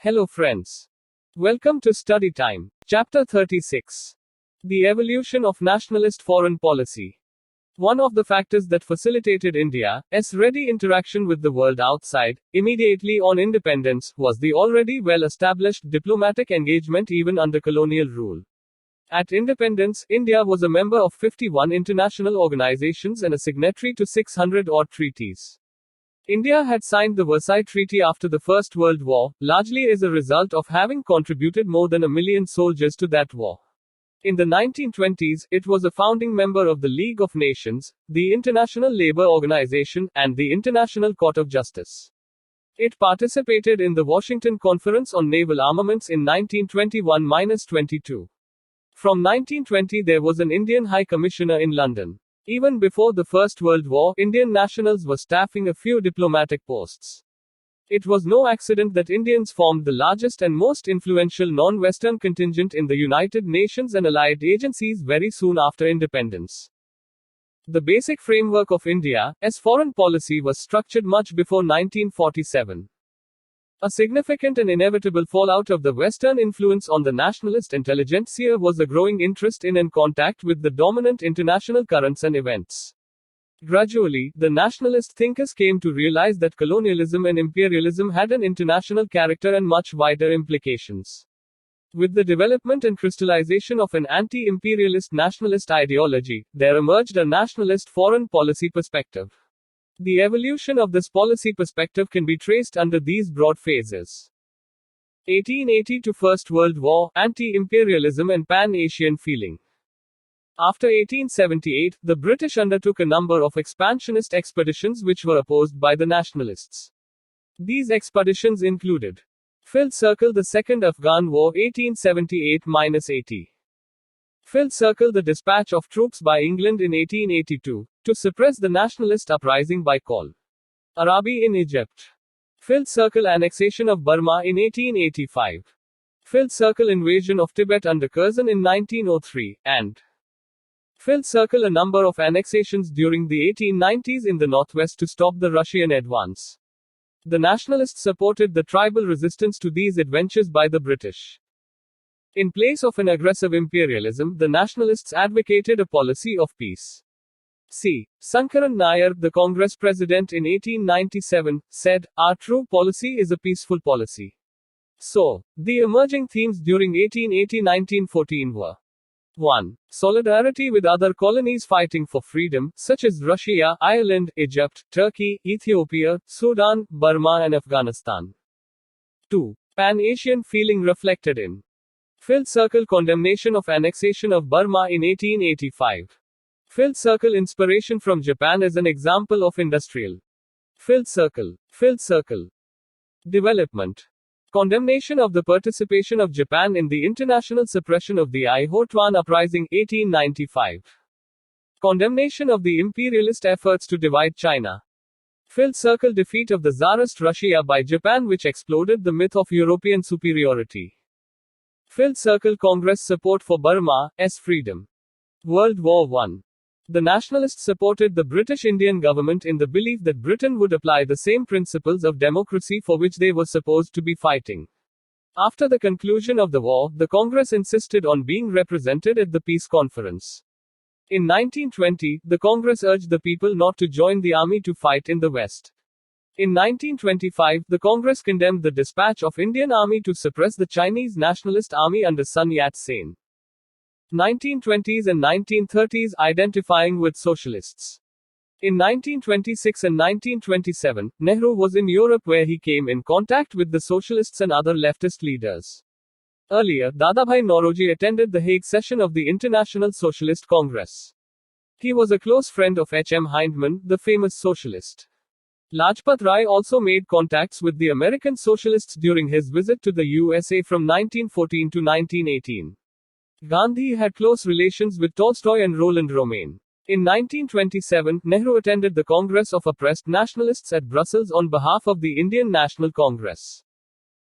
Hello friends. Welcome to Study Time. Chapter 36. The Evolution of Nationalist Foreign Policy. One of the factors that facilitated India's ready interaction with the world outside, immediately on independence, was the already well-established diplomatic engagement even under colonial rule. At independence, India was a member of 51 international organizations and a signatory to 600-odd treaties. India had signed the Versailles Treaty after the First World War, largely as a result of having contributed more than 1 million soldiers to that war. In the 1920s, it was a founding member of the League of Nations, the International Labour Organization, and the International Court of Justice. It participated in the Washington Conference on Naval Armaments in 1921-22. From 1920 there was an Indian High Commissioner in London. Even before the First World War, Indian nationals were staffing a few diplomatic posts. It was no accident that Indians formed the largest and most influential non-Western contingent in the United Nations and allied agencies very soon after independence. The basic framework of India's foreign policy was structured much before 1947. A significant and inevitable fallout of the Western influence on the nationalist intelligentsia was a growing interest in and contact with the dominant international currents and events. Gradually, the nationalist thinkers came to realize that colonialism and imperialism had an international character and much wider implications. With the development and crystallization of an anti-imperialist nationalist ideology, there emerged a nationalist foreign policy perspective. The evolution of this policy perspective can be traced under these broad phases. 1880 to First World War, anti-imperialism and pan-Asian feeling. After 1878, the British undertook a number of expansionist expeditions which were opposed by the nationalists. These expeditions included Filled Circle, the Second Afghan War 1878-80. Filled Circle, the dispatch of troops by England in 1882, to suppress the nationalist uprising by Col. Arabi in Egypt. Filled Circle, annexation of Burma in 1885. Filled Circle, invasion of Tibet under Curzon in 1903, and Filled Circle, a number of annexations during the 1890s in the northwest to stop the Russian advance. The nationalists supported the tribal resistance to these adventures by the British. In place of an aggressive imperialism, the nationalists advocated a policy of peace. C. Sankaran Nair, the Congress president in 1897, said, "Our true policy is a peaceful policy." So, the emerging themes during 1880-1914 were 1. Solidarity with other colonies fighting for freedom, such as Russia, Ireland, Egypt, Turkey, Ethiopia, Sudan, Burma and Afghanistan. 2. Pan-Asian feeling reflected in Filled Circle, condemnation of annexation of Burma in 1885. Filled Circle, inspiration from Japan as an example of industrial Filled Circle development. Condemnation of the participation of Japan in the international suppression of the Ai-Ho Tuan uprising 1895. Condemnation of the imperialist efforts to divide China. Filled Circle, defeat of the Tsarist Russia by Japan which exploded the myth of European superiority. Filled Circle, Congress support for Burma's freedom. World War I. The nationalists supported the British Indian government in the belief that Britain would apply the same principles of democracy for which they were supposed to be fighting. After the conclusion of the war, the Congress insisted on being represented at the peace conference. In 1920, the Congress urged the people not to join the army to fight in the West. In 1925, the Congress condemned the dispatch of Indian Army to suppress the Chinese Nationalist Army under Sun Yat-sen. 1920s and 1930s, identifying with socialists. In 1926 and 1927, Nehru was in Europe where he came in contact with the socialists and other leftist leaders. Earlier, Dadabhai Naoroji attended the Hague session of the International Socialist Congress. He was a close friend of H.M. Hindman, the famous socialist. Lajpat Rai also made contacts with the American socialists during his visit to the USA from 1914 to 1918. Gandhi had close relations with Tolstoy and Roland Romain. In 1927, Nehru attended the Congress of Oppressed Nationalists at Brussels on behalf of the Indian National Congress.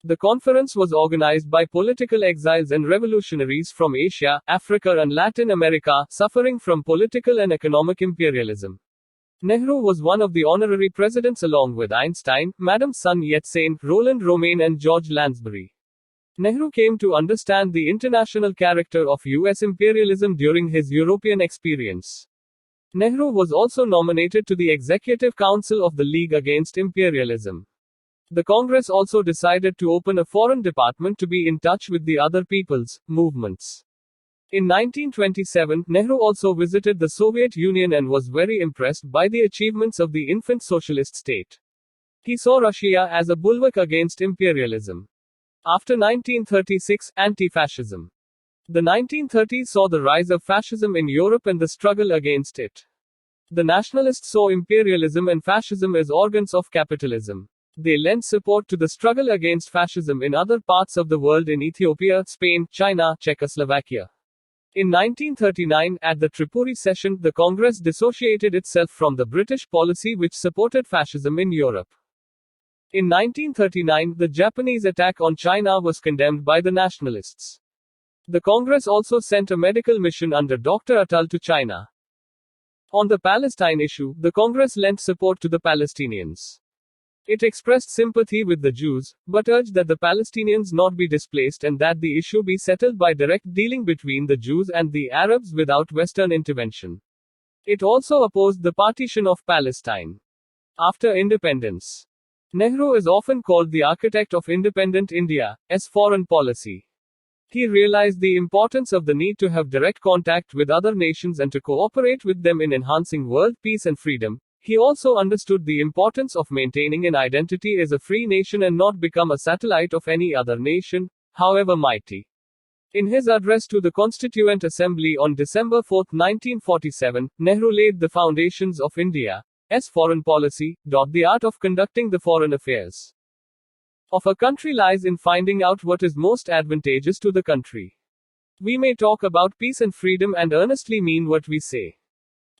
The conference was organized by political exiles and revolutionaries from Asia, Africa and Latin America, suffering from political and economic imperialism. Nehru was one of the honorary presidents along with Einstein, Madame Sun Yat-sen, Roland Romaine and George Lansbury. Nehru came to understand the international character of US imperialism during his European experience. Nehru was also nominated to the Executive Council of the League Against Imperialism. The Congress also decided to open a foreign department to be in touch with the other people's movements. In 1927, Nehru also visited the Soviet Union and was very impressed by the achievements of the infant socialist state. He saw Russia as a bulwark against imperialism. After 1936, anti-fascism. The 1930s saw the rise of fascism in Europe and the struggle against it. The nationalists saw imperialism and fascism as organs of capitalism. They lent support to the struggle against fascism in other parts of the world in Ethiopia, Spain, China, Czechoslovakia. In 1939, at the Tripuri session, the Congress dissociated itself from the British policy which supported fascism in Europe. In 1939, the Japanese attack on China was condemned by the nationalists. The Congress also sent a medical mission under Dr. Atal to China. On the Palestine issue, the Congress lent support to the Palestinians. It expressed sympathy with the Jews, but urged that the Palestinians not be displaced and that the issue be settled by direct dealing between the Jews and the Arabs without Western intervention. It also opposed the partition of Palestine. After independence, Nehru is often called the architect of independent India's foreign policy. He realized the importance of the need to have direct contact with other nations and to cooperate with them in enhancing world peace and freedom. He also understood the importance of maintaining an identity as a free nation and not become a satellite of any other nation, however mighty. In his address to the Constituent Assembly on December 4, 1947, Nehru laid the foundations of India's foreign policy. The art of conducting the foreign affairs of a country lies in finding out what is most advantageous to the country. We may talk about peace and freedom and earnestly mean what we say.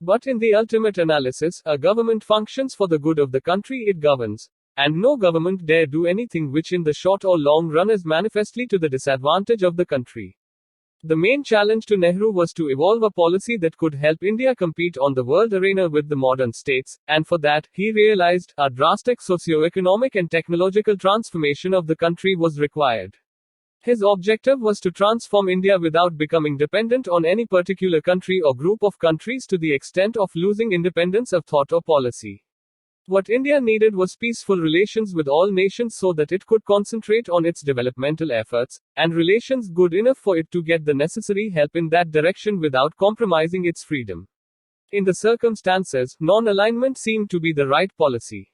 But in the ultimate analysis, a government functions for the good of the country it governs, and no government dare do anything which in the short or long run is manifestly to the disadvantage of the country. The main challenge to Nehru was to evolve a policy that could help India compete on the world arena with the modern states, and for that, he realized, a drastic socio-economic and technological transformation of the country was required. His objective was to transform India without becoming dependent on any particular country or group of countries to the extent of losing independence of thought or policy. What India needed was peaceful relations with all nations so that it could concentrate on its developmental efforts, and relations good enough for it to get the necessary help in that direction without compromising its freedom. In the circumstances, non-alignment seemed to be the right policy.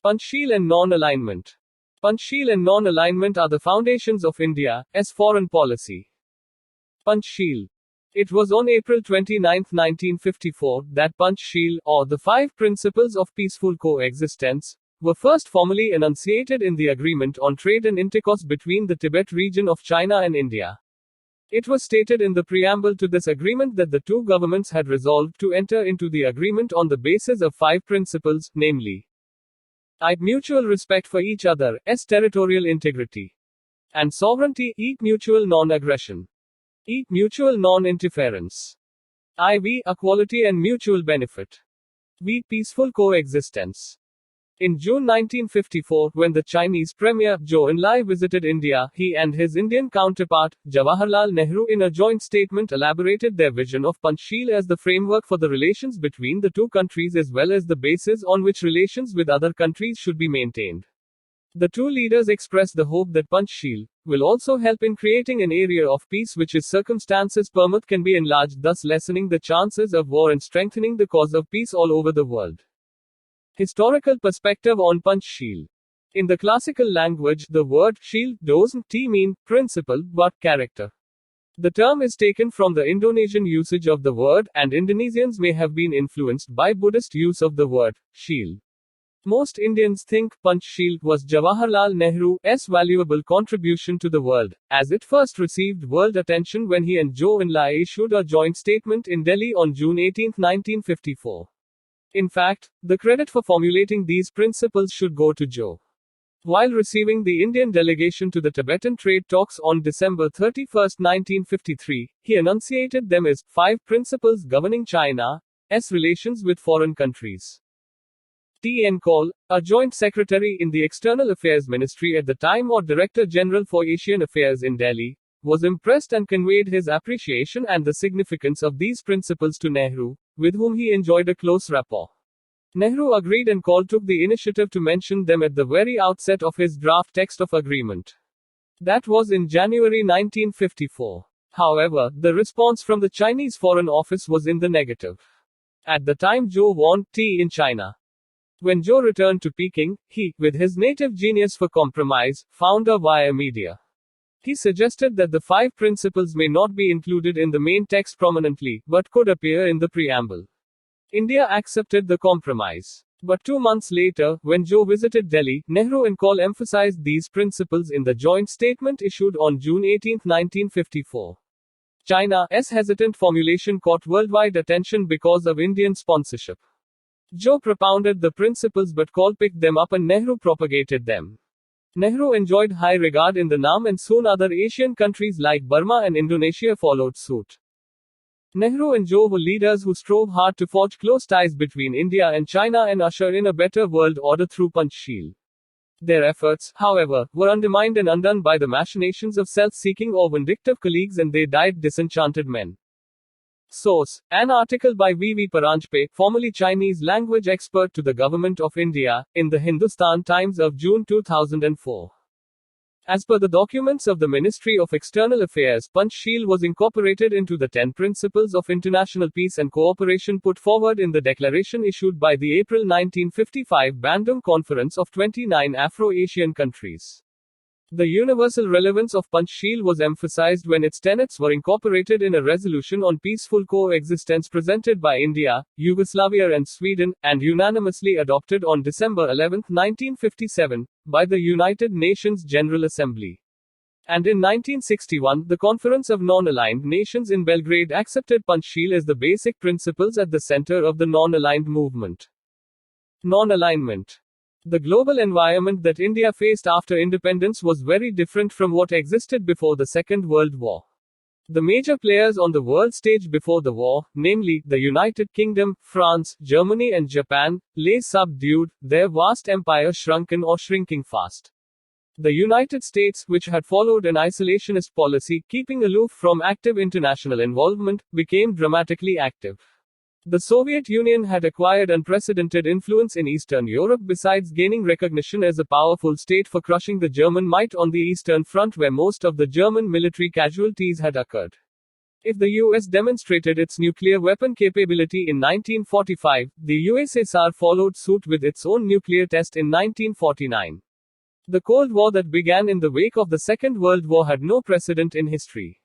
Panchsheel and non-alignment. Panchsheel and non-alignment are the foundations of India's foreign policy. Panchsheel. It was on April 29, 1954, that Panchsheel, or the Five Principles of Peaceful Coexistence, were first formally enunciated in the Agreement on Trade and Intercourse between the Tibet region of China and India. It was stated in the preamble to this agreement that the two governments had resolved to enter into the agreement on the basis of five principles, namely, mutual respect for each other's territorial integrity and sovereignty, mutual non-aggression, mutual non-interference, equality and mutual benefit, peaceful coexistence. In June 1954, when the Chinese Premier, Zhou Enlai visited India, he and his Indian counterpart, Jawaharlal Nehru, in a joint statement elaborated their vision of Panchsheel as the framework for the relations between the two countries as well as the basis on which relations with other countries should be maintained. The two leaders expressed the hope that Panchsheel will also help in creating an area of peace which as circumstances permit can be enlarged, thus lessening the chances of war and strengthening the cause of peace all over the world. Historical perspective on Panchsheel. In the classical language, the word sheel doesn't mean principle, but character. The term is taken from the Indonesian usage of the word, and Indonesians may have been influenced by Buddhist use of the word sheel. Most Indians think Panchsheel was Jawaharlal Nehru's valuable contribution to the world, as it first received world attention when he and Zhou Enlai issued a joint statement in Delhi on June 18, 1954. In fact, the credit for formulating these principles should go to Zhou. While receiving the Indian delegation to the Tibetan trade talks on December 31, 1953, he enunciated them as five principles governing China, S. Relations with foreign countries. T. N. Cole, a joint secretary in the External Affairs Ministry at the time or Director General for Asian Affairs in Delhi, was impressed and conveyed his appreciation and the significance of these principles to Nehru, with whom he enjoyed a close rapport. Nehru agreed and Cole took the initiative to mention them at the very outset of his draft text of agreement. That was in January 1954. However, the response from the Chinese Foreign Office was in the negative. At the time, Zhou warned tea in China. When Zhou returned to Peking, he, with his native genius for compromise, found a via media. He suggested that the 5 principles may not be included in the main text prominently, but could appear in the preamble. India accepted the compromise. But 2 months later, when Zhou visited Delhi, Nehru and Cole emphasized these principles in the joint statement issued on June 18, 1954. China's hesitant formulation caught worldwide attention because of Indian sponsorship. Zhou propounded the principles but Cole picked them up and Nehru propagated them. Nehru enjoyed high regard in the NAM and soon other Asian countries like Burma and Indonesia followed suit. Nehru and Zhou were leaders who strove hard to forge close ties between India and China and usher in a better world order through Panchsheel. Their efforts, however, were undermined and undone by the machinations of self-seeking or vindictive colleagues and they died disenchanted men. Source: an article by V. Paranjpe, formerly Chinese language expert to the Government of India, in the Hindustan Times of June 2004. As per the documents of the Ministry of External Affairs, Panchsheel was incorporated into the 10 Principles of International Peace and Cooperation put forward in the declaration issued by the April 1955 Bandung Conference of 29 Afro-Asian countries. The universal relevance of Panchsheel was emphasized when its tenets were incorporated in a resolution on peaceful coexistence presented by India, Yugoslavia and Sweden, and unanimously adopted on December 11, 1957, by the United Nations General Assembly. And in 1961, the Conference of Non-Aligned Nations in Belgrade accepted Panchsheel as the basic principles at the center of the non-aligned movement. Non-alignment. The global environment that India faced after independence was very different from what existed before the Second World War. The major players on the world stage before the war, namely, the United Kingdom, France, Germany and Japan, lay subdued, their vast empire shrunken or shrinking fast. The United States, which had followed an isolationist policy, keeping aloof from active international involvement, became dramatically active. The Soviet Union had acquired unprecedented influence in Eastern Europe besides gaining recognition as a powerful state for crushing the German might on the Eastern Front where most of the German military casualties had occurred. If the US demonstrated its nuclear weapon capability in 1945, the USSR followed suit with its own nuclear test in 1949. The Cold War that began in the wake of the Second World War had no precedent in history.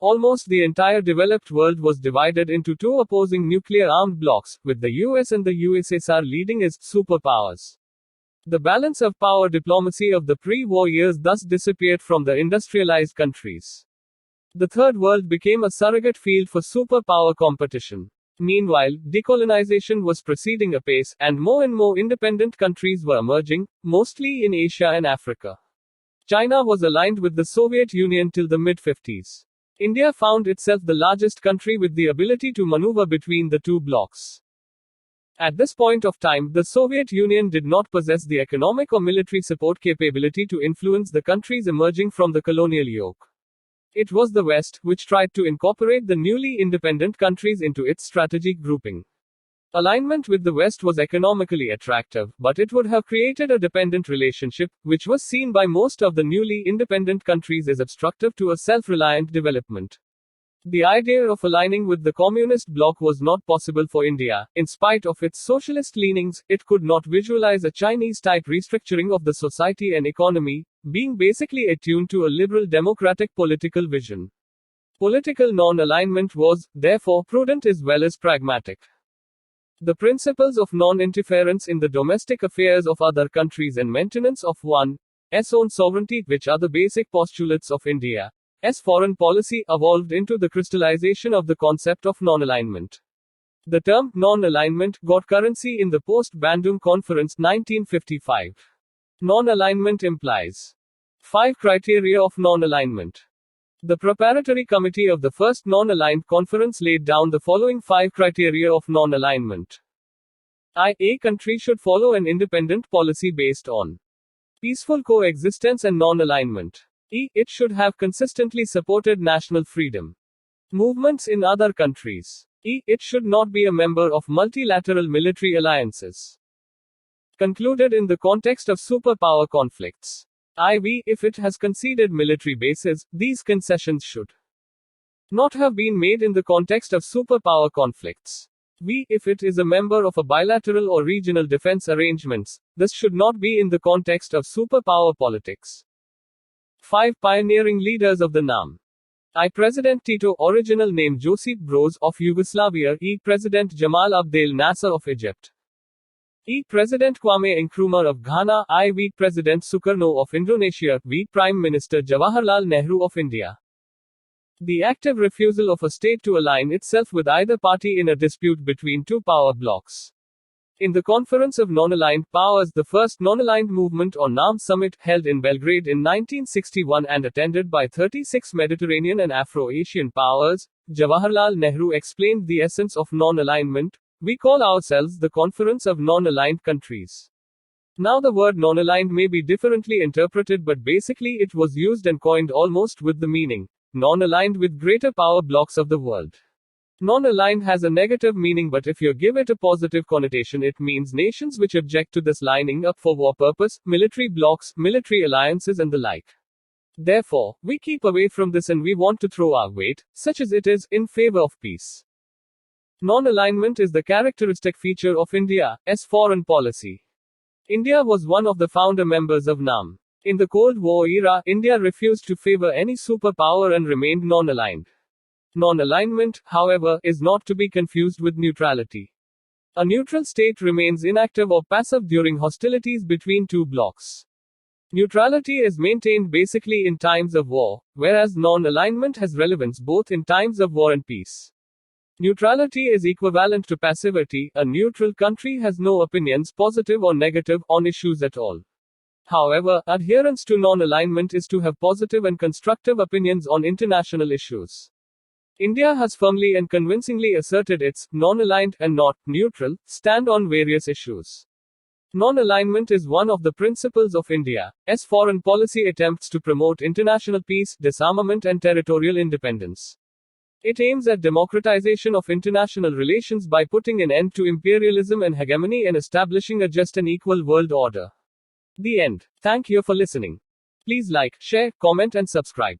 Almost the entire developed world was divided into 2 opposing nuclear-armed blocs, with the US and the USSR leading as superpowers. The balance of power diplomacy of the pre-war years thus disappeared from the industrialized countries. The Third World became a surrogate field for superpower competition. Meanwhile, decolonization was proceeding apace, and more independent countries were emerging, mostly in Asia and Africa. China was aligned with the Soviet Union till the mid-50s. India found itself the largest country with the ability to maneuver between the 2 blocs. At this point of time, the Soviet Union did not possess the economic or military support capability to influence the countries emerging from the colonial yoke. It was the West, which tried to incorporate the newly independent countries into its strategic grouping. Alignment with the West was economically attractive, but it would have created a dependent relationship, which was seen by most of the newly independent countries as obstructive to a self-reliant development. The idea of aligning with the communist bloc was not possible for India. In spite of its socialist leanings, it could not visualize a Chinese-type restructuring of the society and economy, being basically attuned to a liberal democratic political vision. Political non-alignment was, therefore, prudent as well as pragmatic. The principles of non-interference in the domestic affairs of other countries and maintenance of one's own sovereignty, which are the basic postulates of India's foreign policy, evolved into the crystallization of the concept of non-alignment. The term non-alignment got currency in the post-Bandung Conference 1955. Non-alignment implies 5 criteria of non-alignment. The preparatory committee of the first non-aligned conference laid down the following 5 criteria of non-alignment. A country should follow an independent policy based on peaceful coexistence and non-alignment. It should have consistently supported national freedom movements in other countries. It should not be a member of multilateral military alliances concluded in the context of superpower conflicts. If it has conceded military bases, these concessions should not have been made in the context of superpower conflicts. If it is a member of a bilateral or regional defense arrangements, this should not be in the context of superpower politics. 5 Pioneering leaders of the NAM. President Tito, original name Josip Broz of Yugoslavia. President Jamal Abdel Nasser of Egypt. President Kwame Nkrumah of Ghana. President Sukarno of Indonesia. Prime Minister Jawaharlal Nehru of India. The active refusal of a state to align itself with either party in a dispute between two power blocs. In the Conference of Non-Aligned Powers, the first non-aligned movement or NAM summit, held in Belgrade in 1961 and attended by 36 Mediterranean and Afro-Asian powers, Jawaharlal Nehru explained the essence of non-alignment. We call ourselves the Conference of Non-Aligned Countries. Now the word non-aligned may be differently interpreted, but basically it was used and coined almost with the meaning non-aligned with greater power blocs of the world. Non-aligned has a negative meaning, but if you give it a positive connotation, it means nations which object to this lining up for war purpose, military blocs, military alliances and the like. Therefore, we keep away from this and we want to throw our weight, such as it is, in favor of peace. Non-alignment is the characteristic feature of India's foreign policy. India was one of the founder members of NAM. In the Cold War era, India refused to favor any superpower and remained non-aligned. Non-alignment, however, is not to be confused with neutrality. A neutral state remains inactive or passive during hostilities between two blocs. Neutrality is maintained basically in times of war, whereas non-alignment has relevance both in times of war and peace. Neutrality is equivalent to passivity. A neutral country has no opinions, positive or negative, on issues at all. However, adherence to non-alignment is to have positive and constructive opinions on international issues. India has firmly and convincingly asserted its non-aligned and not neutral stand on various issues. Non-alignment is one of the principles of India's foreign policy attempts to promote international peace, disarmament and territorial independence. It aims at democratization of international relations by putting an end to imperialism and hegemony and establishing a just and equal world order. The end. Thank you for listening. Please like, share, comment and subscribe.